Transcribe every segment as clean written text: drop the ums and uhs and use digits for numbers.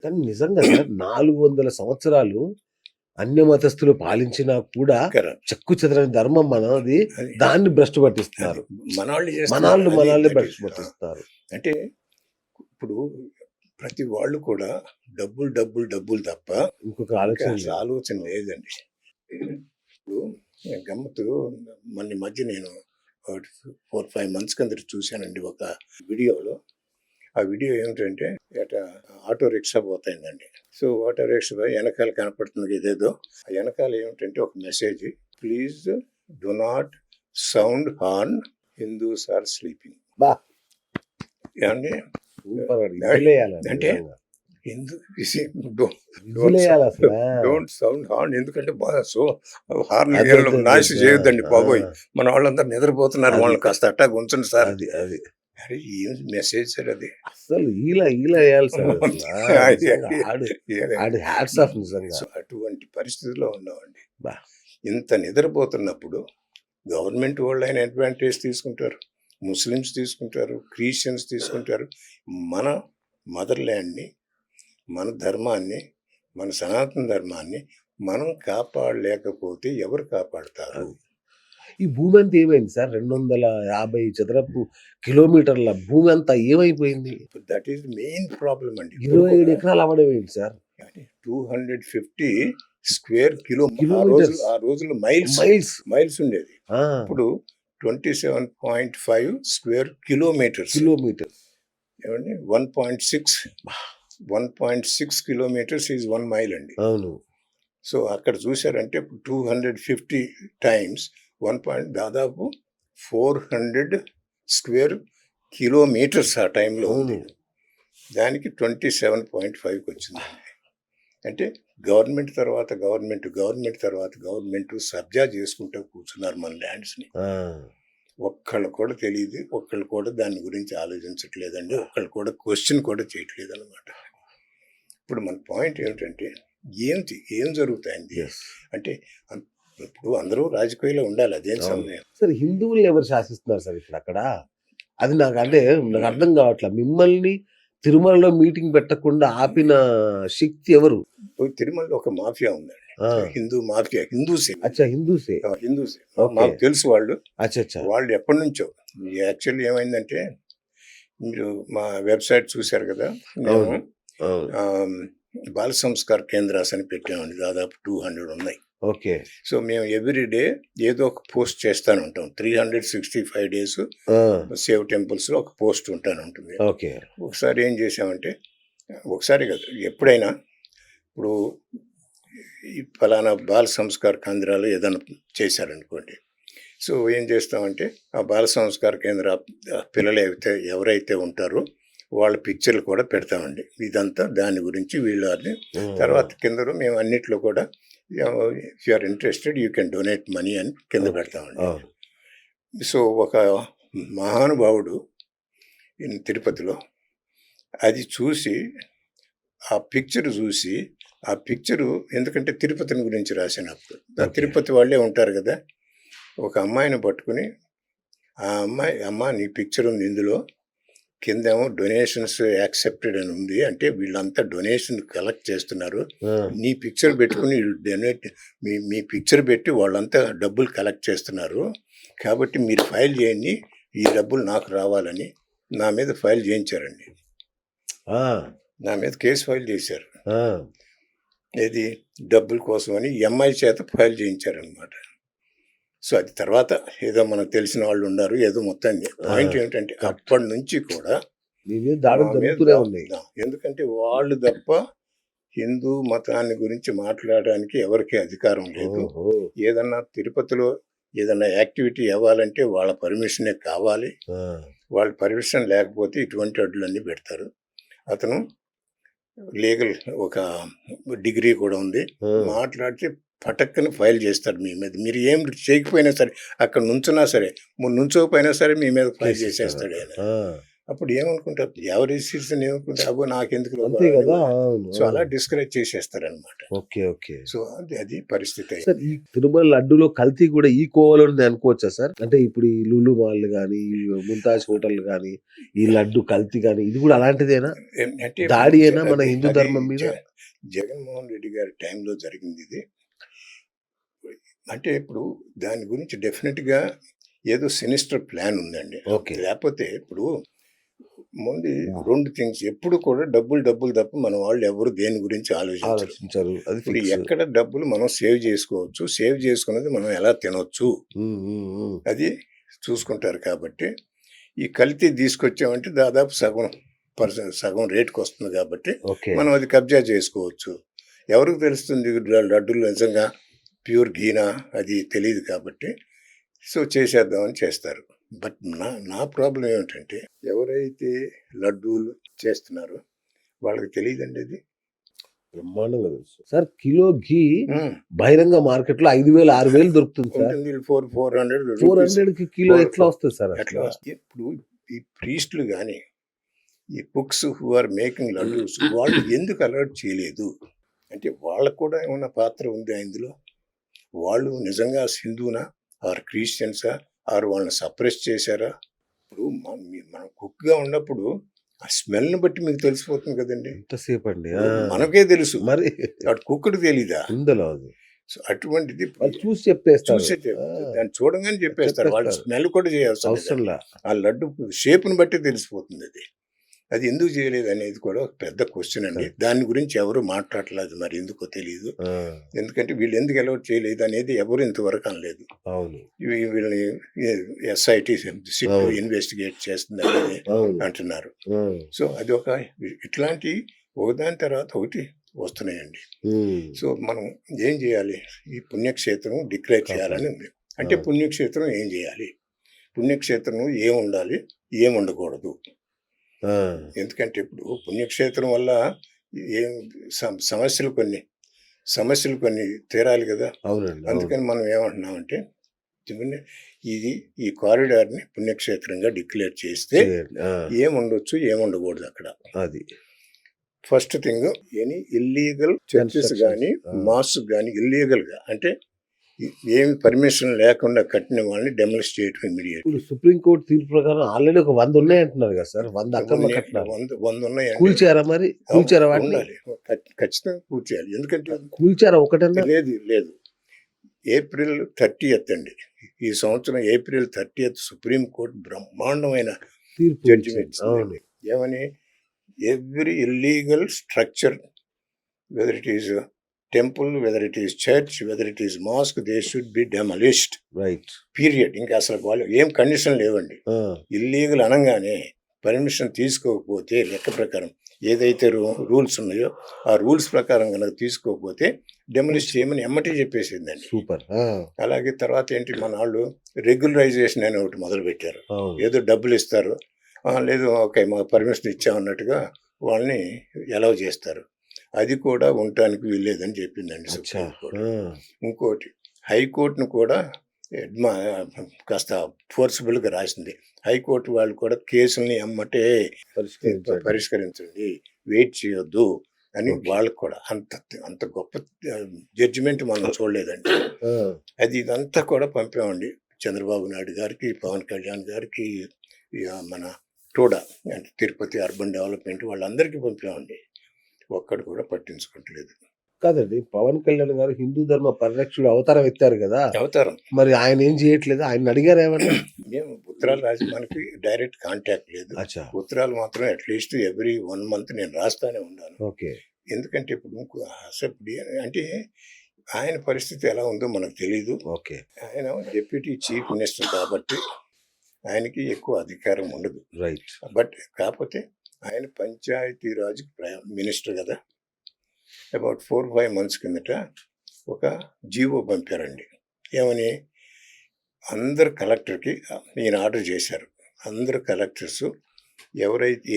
కానీ నిజంగా సార్ 400 సంవత్సరాలు అన్య మతస్థులు పాలించినా కూడా కరెక్ట్. చెక్కు చెదరని ధర్మం మనది. అది దాన్ని భ్రష్టు అది పట్టిస్తున్నారు. మనవాళ్ళు చేస్తున్నారు. మనాళ్ళు అది మనల్ని that is, భ్రష్టు పట్టిస్తారు. అంటే ఇప్పుడు ప్రతి వాళ్ళు కూడా డబ్బులు డబ్బులు డబ్బులు తప్ప ఇంకొక ఇంకా ఆలోచన అసలు లేదు. ఆలోచన లేదండి. ఇప్పుడు గమ్మత్తు మొన్న ఈ మధ్య నేను 4-5 మంత్స్ కింద చూశానండి ఒక వీడియోలో. ఆ వీడియో ఏమిటంటే ఆటో రిక్షా పోతాయిందండి. సో ఆటో రిక్షా వెనకాల కనపడుతుంది ఇదేదో. ఆ వెనకాల ఏమిటంటే ఒక message, please do not sound horn, Hindus are sleeping. బా ఏమండి సూపర్ అండి. విజిలేయాలండి అంటే నిజంగా. హిందూ విజిలేయాలి అసలు. డోంట్ సౌండ్ హార్న్, ఎందుకంటే బాగా సో హార్న్ అదే, అదే, నాయిస్ అదే. చేయొద్దండి బాబోయ్, ఆ, మన వాళ్ళందరూ నిద్రపోతున్నారు, అది. వాళ్ళని కాస్త అట్టా ఉంచండి సార్. అది అది అరే ఏం మెసేజ్ సార్ అది. అసలు ఈలా వేయాలి సార్ అసలు. నిజంగా ఆడు హ్యాట్స్ ఆఫ్ నిజంగా. సో అటువంటి పరిస్థితిలో ఉన్నామండి. బా. ఇంత నిద్రపోతున్నప్పుడు గవర్నమెంట్ వాళ్ళు అయిన అడ్వాంటేజ్ తీసుకుంటారు, ముస్లిమ్స్ తీసుకుంటారు, క్రిస్టియన్స్ తీసుకుంటారు. మన మదర్ ల్యాండ్ని, మన ధర్మాన్ని, మన సనాతన ధర్మాన్ని మనం కాపాడలేకపోతే ఎవరు కాపాడతారు? ఈ భూమి అంతా ఏమైంది సార్? 250 చదరపు కిలోమీటర్ల భూమి అంతా ఏమైపోయింది? దట్ ఈస్ మెయిన్ ప్రాబ్లం అండి. 27 ఎకరాలు అవ్వడం ఏంటి సార్? 250 square kilometres. ఆ రోజుల్లో మైల్స్ మైల్స్ ఉండేది. ఇప్పుడు 27.5 స్క్వేర్ కిలోమీటర్స్. ఏమండి 1.6 కిలోమీటర్స్ ఈజ్ 1 మైల్ అండి. అవును. సో అక్కడ చూసారంటే 250 టైమ్స్ 1 దాదాపు 400 స్క్వేర్ కిలోమీటర్స్ ఆ టైంలో ఉంది. దానికి 27.5కి వచ్చిందండి. అంటే గవర్నమెంట్ తర్వాత గవర్నమెంట్ సబ్జా చేసుకుంటూ కూర్చున్నారు మన ల్యాండ్స్ని. ఒక్కళ్ళు కూడా తెలియదు, ఒక్కళ్ళు కూడా దాని గురించి ఆలోచించట్లేదండి, ఒక్కళ్ళు కూడా క్వశ్చన్ కూడా చేయట్లేదు అనమాట. ఇప్పుడు మన పాయింట్ ఏమిటంటే ఏం జరుగుతాయండి అంటే ఇప్పుడు అందరూ రాజకీయాల్లో ఉండాలి, అదేం సమయం. సార్ హిందువుల్ని ఎవరు శాసిస్తున్నారు సార్ ఇప్పుడు అక్కడ? అది నాకు అర్థం కావట్లేదు. మిమ్మల్ని తిరుమలలో మీటింగ్ పెట్టకుండా ఆపిన శక్తి ఎవరు? తిరుమలలో ఒక మాఫియా ఉందండి, హిందూ మాఫియా, హిందూసే. మాకు తెలుసు వాళ్ళు. వాళ్ళు ఎప్పటి నుంచో. యాక్చువల్లీ ఏమైందంటే మీరు మా వెబ్సైట్ చూశారు కదా, మేము బాల సంస్కార్ కేంద్రాస్ అని పెట్టామండి. దాదాపు 200 ఉన్నాయి. ఓకే. సో మేము ఎవ్రీడే ఏదో ఒక పోస్ట్ చేస్తాను ఉంటాం. 365 days సేవ్ టెంపుల్స్ లో ఒక పోస్ట్ ఉంటుంది. ఓకే. ఒకసారి ఏం చేసామంటే, ఒకసారి కాదు ఎప్పుడైనా, ఇప్పుడు ఈ ఫలానా బాల సంస్కార కేంద్రాలు ఏదైనా చేశారనుకోండి, సో ఏం చేస్తామంటే ఆ బాల సంస్కార కేంద్ర పిల్లలు ఎవరైతే ఉంటారో వాళ్ళ పిక్చర్లు కూడా పెడతామండి. ఇదంతా దాని గురించి వీళ్ళని. తర్వాత కింద మేము అన్నిట్లో కూడా if you are interested you can donate money అని కింద పెడతామండి. సో ఒక మహానుభావుడు తిరుపతిలో అది చూసి, ఆ పిక్చరు ఎందుకంటే తిరుపతిని గురించి రాసినప్పుడు తిరుపతి వాళ్ళే ఉంటారు కదా, ఒక అమ్మాయిని పట్టుకుని, ఆ అమ్మ నీ పిక్చర్ ఉంది ఇందులో, కిందేమో డొనేషన్స్ యాక్సెప్టెడ్ అని ఉంది, అంటే వీళ్ళంతా డొనేషన్ కలెక్ట్ చేస్తున్నారు, నీ పిక్చర్ పెట్టుకుని డొనేట్ మీ పిక్చర్ పెట్టి వాళ్ళంతా డబ్బులు కలెక్ట్ చేస్తున్నారు, కాబట్టి మీరు ఫైల్ చేయండి, ఈ డబ్బులు నాకు రావాలని నా మీద ఫైల్ చేయించారండి. నా మీద కేసు ఫైల్ చేశారు. ఇది డబ్బుల కోసం అని ఎంఐ చేత ఫైల్ చేయించారనమాట. సో అది తర్వాత ఏదో మనకు తెలిసిన వాళ్ళు ఉన్నారు, ఏదో మొత్తాన్ని. పాయింట్ ఏమిటంటే అప్పటి నుంచి కూడా ఎందుకంటే వాళ్ళు తప్ప హిందూ మతాన్ని గురించి మాట్లాడడానికి ఎవరికి అధికారం లేదు. ఏదన్నా తిరుపతిలో ఏదన్నా యాక్టివిటీ ఇవ్వాలంటే వాళ్ళ పర్మిషనే కావాలి. వాళ్ళ పర్మిషన్ లేకపోతే ఇటువంటి అడ్డులన్నీ పెడతారు. అతను లీగల్ ఒక డిగ్రీ కూడా ఉంది, మాట్లాడితే పటక్కని ఫైల్ చేస్తాడు మీ మీద. మీరు ఏం చేయకపోయినా సరే, అక్కడ నుంచున్నా సరే, నుంచోకపోయినా సరే మీ మీద ఫైల్ చేసేస్తాడు ఆయన. అప్పుడు ఏమనుకుంటారు ఎవరి సిటిజన్ ఏమనుకుంటారు అబ్బో నాకెందుకు అంతే కదా. అవును, సో అలా అవును. డిస్కరేజ్ చేసేస్తారనమాట. Okay, okay. సో అది పరిస్థితి. సార్ ఈ తిరుమల లడ్డులో కల్తీ కూడా ఈ కోవలో ఉంది అనుకోవచ్చా సార్? అంటే ఇప్పుడు ఈ లులు మాల్ గానీ, ఈ ముంతాజ్ హోటల్ గానీ, ఈ లడ్డు కల్తీ గానీ ఇది కూడా అలాంటిదేనా? అంటే దాడి అయినా మన అది హిందూ అది ధర్మం మీద? జగన్మోహన్ రెడ్డి గారి టైంలో జరిగింది ఇది. అంటే ఇప్పుడు దాని గురించి డెఫినెట్ గా ఏదో సినిస్టర్ ప్లాన్ ఉందండి. ఓకే. లేకపోతే ఇప్పుడు ముందు 2 థింగ్స్ ఎప్పుడు కూడా డబ్బులు తప్ప మన వాళ్ళు ఎవరు దేని గురించి ఆలోచించరు. ఆలోచించారు. అది ఇప్పుడు ఫిక్స్. ఎక్కడ డబ్బులు మనం సేవ్ చేసుకోవచ్చు, సేవ్ చేసుకున్నది మనం ఎలా తినొచ్చు అది చూసుకుంటారు. కాబట్టి ఈ కల్తీ తీసుకొచ్చామంటే దాదాపు సగం రేటుకి వస్తుంది కాబట్టి ఓకే. మనం అది కబ్జా చేసుకోవచ్చు. ఎవరికి తెలుస్తుంది లడ్డూలు నిజంగా ప్యూర్ ఘీనా అది తెలియదు కాబట్టి సో చేసేద్దామని చేస్తారు. బట్ నా ప్రాబ్లం ఏమిటంటే ఎవరైతే లడ్డూలు చేస్తున్నారో వాళ్ళకి తెలియదండి అది. బ్రహ్మాండంగా తెలుసు సార్. కిలో ఘీ బహిరంగ మార్కెట్ లో 5,000 6,000 దొరుకుతుంది సార్. ఉంటుంది 400 400 కి కిలో ఎట్లా వస్తుంది సార్ ఎట్లా అట్లా? వస్తుంది? ఇప్పుడు ఈ ప్రీస్టులు కానీ ఈ cooks who are making laddoos వాళ్ళు ఎందుకు అలర్ట్ చేయలేదు అంటే వాళ్ళకు కూడా ఏమన్నా పాత్ర ఉంది ఇందులో? వాళ్ళు నిజంగా హిందూనా ఆర్ క్రిస్టియన్సా ఆర్ వాళ్ళని సప్రెస్ చేశారా? ఇప్పుడు మనం కుక్గా ఉన్నప్పుడు ఆ స్మెల్ని బట్టి మీకు తెలిసిపోతుంది కదండి. ఎంతసేపు అండి? మనకే తెలుసు, మరి అటు కుక్కుడు తెలీదా? ఇందులో అది సో అటువంటిది వాళ్ళు చూసి చెప్పేస్తారు. దాన్ని చూడంగానే చెప్పేస్తారు. వాళ్ళు స్మెల్ కూడా చేయాల్సిన అవసరంలా. ఆ లడ్డు షేప్ని బట్టి తెలిసిపోతుంది అది. అది ఎందుకు చేయలేదు అనేది కూడా ఒక పెద్ద క్వశ్చన్ అండి. దాని గురించి ఎవరు మాట్లాడలేదు, మరి ఎందుకో తెలియదు. ఎందుకంటే వీళ్ళు ఎందుకు అలౌట్ చేయలేదు అనేది ఎవరు ఇంతవరకు అనలేదు. అవును. వీళ్ళని SIT ఇన్వెస్టిగేట్ చేస్తుంది అనేది అంటున్నారు. సో అది ఒక ఇట్లాంటి ఒకదాని తర్వాత ఒకటి వస్తున్నాయండి. సో మనం ఏం చేయాలి? ఈ పుణ్యక్షేత్రం డిక్లేర్ చేయాలని ఉంది. అంటే పుణ్యక్షేత్రం ఏం చేయాలి? పుణ్యక్షేత్రం ఏం ఉండాలి, ఏం ఉండకూడదు? ఎందుకంటే ఇప్పుడు పుణ్యక్షేత్రం వల్ల ఏం సమస్యలు కొన్ని తీరాలి కదా. అందుకని మనం ఏమంటున్నామంటే ఈ కారిడార్ని పుణ్యక్షేత్రంగా డిక్లేర్ చేస్తే ఏముండొచ్చు ఏముండకూడదు అక్కడ. అది first thing. Any illegal churches కానీ మాస్క్ కానీ ఇల్లీగల్గా అంటే ఏమి పర్మిషన్ లేకుండా కట్టిన వాళ్ళని డెమలిష్ చేయటం ఇమీడియట్. సుప్రీంకోర్టు తీర్పు ప్రకారం ఆల్రెడీ ఒక 100 ఉన్నాయి అంటున్నారు కదా సార్. 100 అక్రమ కట్టినారు. 100 ఉన్నాయి. కూల్చారా? మరి కూల్చారా? ఉండాలి, ఖచ్చితంగా కూల్చేయాలి. ఎందుకంటే కూల్చారా? ఒకటన్నా లేదు. April 30th అండి, ఈ సంవత్సరం April 30th సుప్రీంకోర్టు బ్రహ్మాండమైన జడ్జిమెంట్ ఏమని, every illegal structure whether it is temple, whether it is church, whether it is mosque, they should be demolished. Right. Period. ఇంకా అసలు వాళ్ళు ఏం కండిషన్ లేవండి. ఇల్లీగల్ అనగానే పర్మిషన్ తీసుకోకపోతే లెక్క ప్రకారం ఏదైతే రూల్స్ ఉన్నాయో ఆ రూల్స్ ప్రకారం కనుక తీసుకోకపోతే డెమలిష్ చేయమని ఎమ్మటే చెప్పేసిందండి. సూపర్. అలాగే తర్వాత ఏంటి, మన వాళ్ళు రెగ్యులరైజేషన్ అని ఒకటి మొదలు పెట్టారు. ఏదో డబ్బులు ఇస్తారు, లేదు ఓకే మాకు పర్మిషన్ ఇచ్చామన్నట్టుగా వాళ్ళని అలౌ చేస్తారు. అది కూడా ఉండటానికి వీల్లేదని చెప్పిందండి సుప్రీంకోర్టు. ఇంకోటి హైకోర్టును కూడా కాస్త ఫోర్సిబుల్గా రాసింది. హైకోర్టు వాళ్ళు కూడా కేసుల్ని ఎమ్మటే పరిష్కరించండి, వెయిట్ చేయొద్దు అని వాళ్ళకు కూడా అంత గొప్ప జడ్జిమెంట్ మనం చూడలేదండి. అది ఇదంతా కూడా పంపామండి చంద్రబాబు నాయుడు గారికి, పవన్ కళ్యాణ్ గారికి, మన టోడా అంటే తిరుపతి అర్బన్ డెవలప్మెంట్ వాళ్ళందరికీ పంపామండి. ఒక్కడు కూడా పట్టించుకోవట్లేదు. కాదండి, పవన్ కళ్యాణ్ గారు హిందూ ధర్మ పరిరక్షకుడు అవతారం ఎత్తారు కదా. అవతారం మరి ఆయన ఏం చేయట్లేదు? ఆయన అడిగారు ఏమన్నా? మేము ఉత్తరాలు రాసి, మనకి డైరెక్ట్ కాంటాక్ట్ లేదు. ఉత్తరాలు మాత్రం అట్లీస్ట్ ఎవ్రీ 1 month నేను రాస్తానే ఉన్నాను. ఓకే. ఎందుకంటే ఇప్పుడు అంటే ఆయన పరిస్థితి ఎలా ఉందో మనకు తెలీదు. ఓకే. ఆయన డిప్యూటీ చీఫ్ మినిస్టర్ కాబట్టి ఆయనకి ఎక్కువ అధికారం ఉండదు. రైట్. బట్ కాకపోతే ఆయన పంచాయతీరాజ్ మినిస్టర్ కదా. అబౌట్ 4-5 months కిందట ఒక జీవో పంపారండి. ఏమని, అందరు కలెక్టర్కి ఈయన ఆర్డర్ చేశారు. అందరు కలెక్టర్స్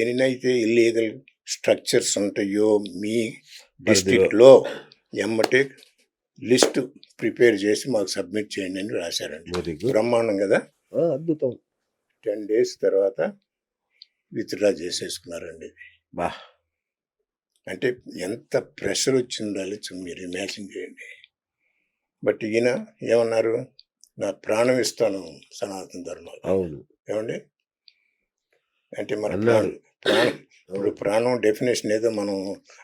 ఎన్నైతే ఇల్లీగల్ స్ట్రక్చర్స్ ఉంటాయో మీ డిస్ట్రిక్ట్లో ఎమ్మటే లిస్టు ప్రిపేర్ చేసి మాకు సబ్మిట్ చేయండి అని రాశారండి. బ్రహ్మాండం కదా, అద్భుతం. 10 days తర్వాత విత్డ్రా చేసేసుకున్నారండి. బా అంటే ఎంత ప్రెషర్ వచ్చి ఉండాలి మీరు ఇమాజిన్ చేయండి. బట్ ఈయన ఏమన్నారు, నా ప్రాణం ఇస్తాను సనాతన ధర్మాలు. అవును ఏమండి, అంటే మన అన్నాడు. ప్రాణం ఇప్పుడు ప్రాణం డెఫినేషన్ ఏదో మనం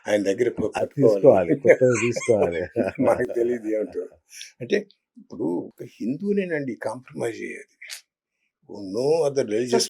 ఆయన దగ్గర అది తీసుకోవాలి, కొత్తది తీసుకోవాలి. మనకు తెలియదు ఏమంటారు. అంటే ఇప్పుడు ఒక హిందూనేనండి కాంప్రమైజ్ అయ్యేది. No other religious